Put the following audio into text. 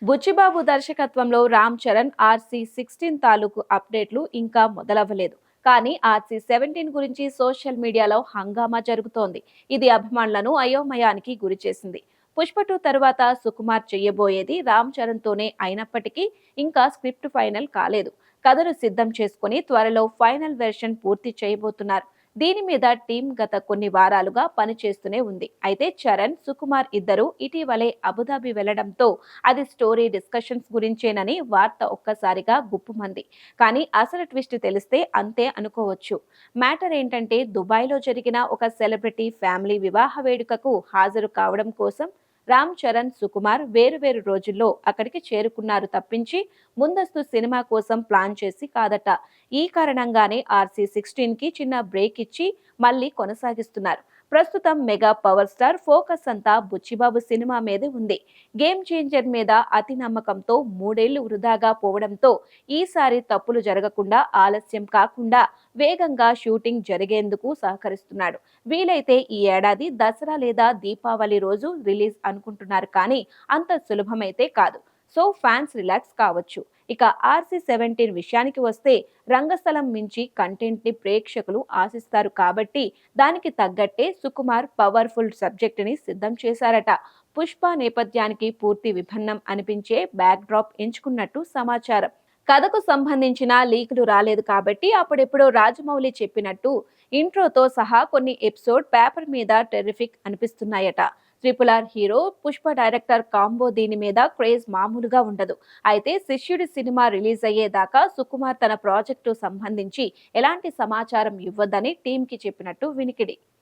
బుచ్చిబాబు దర్శకత్వంలో రామ్ చరణ్ RC16 తాలూకు అప్డేట్లు ఇంకా మొదలవ్వలేదు. కానీ RC17 గురించి సోషల్ మీడియాలో హంగామా జరుగుతోంది. ఇది అభిమానులను అయోమయానికి గురిచేసింది. పుష్ప 2 తరువాత సుకుమార్ చెయ్యబోయేది రామ్ చరణ్ తోనే అయినప్పటికీ ఇంకా స్క్రిప్ట్ ఫైనల్ కాలేదు. కథను సిద్ధం చేసుకుని త్వరలో ఫైనల్ వెర్షన్ పూర్తి చేయబోతున్నారు. దీని మీద టీం గత కొన్ని వారాలుగా పనిచేస్తూనే ఉంది. అయితే చరణ్, సుకుమార్ ఇద్దరు ఇటీవలే అబుదాబి వెళ్లడంతో అది స్టోరీ డిస్కషన్స్ గురించేనని వార్త ఒక్కసారిగా గుప్పుమంది. కానీ అసలు ట్విస్ట్ తెలిస్తే అంతే అనుకోవచ్చు. మ్యాటర్ ఏంటంటే దుబాయ్లో జరిగిన ఒక సెలబ్రిటీ ఫ్యామిలీ వివాహ వేడుకకు హాజరు కావడం కోసం రామ్ చరణ్, సుకుమార్ వేరువేరు రోజుల్లో అక్కడికి చేరుకున్నారు తప్పించి ముందస్తు సినిమా కోసం ప్లాన్ చేసి కాదట. ఈ కారణంగానే RC16కి చిన్న బ్రేక్ ఇచ్చి మళ్ళీ కొనసాగిస్తున్నారు. ప్రస్తుతం మెగా పవర్ స్టార్ ఫోకస్ అంతా బుచ్చిబాబు సినిమా మీదే ఉంది. గేమ్ చేంజర్ మీద అతి నమ్మకంతో 3 ఏళ్లు వృధాగా పోవడంతో ఈసారి తప్పులు జరగకుండా ఆలస్యం కాకుండా వేగంగా షూటింగ్ జరిగేందుకు సహకరిస్తున్నాడు. వీలైతే ఈ ఏడాది దసరా లేదా దీపావళి రోజు రిలీజ్ అనుకుంటున్నారు, కానీ అంత సులభమైతే కాదు. సో ఫ్యాన్స్ రిలాక్స్ కావచ్చు. ఇక RC17 విషయానికి వస్తే రంగస్థలం మించి కంటెంట్ ని ప్రేక్షకులు ఆశిస్తారు కాబట్టి దానికి తగ్గట్టే సుకుమార్ పవర్ఫుల్ సబ్జెక్ట్ ని సిద్ధం చేశారట. పుష్ప నేపథ్యానికి పూర్తి విభిన్నం అనిపించే బ్యాక్ డ్రాప్ ఎంచుకున్నట్టు సమాచారం. కథకు సంబంధించిన లీకులు రాలేదు కాబట్టి అప్పుడెప్పుడో రాజమౌళి చెప్పినట్టు ఇంట్రోతో సహా కొన్ని ఎపిసోడ్ పేపర్ మీద టెర్రిఫిక్ అనిపిస్తున్నాయట. RRR hero, Pushpa director combo దీని మీద క్రేజ్ మామూలుగా ఉండదు. అయితే శిష్యుడి సినిమా రిలీజ్ అయ్యేదాకా సుకుమార్ తన ప్రాజెక్టు సంబంధించి ఎలాంటి సమాచారం ఇవ్వొద్దని టీంకి చెప్పినట్టు వినికిడి.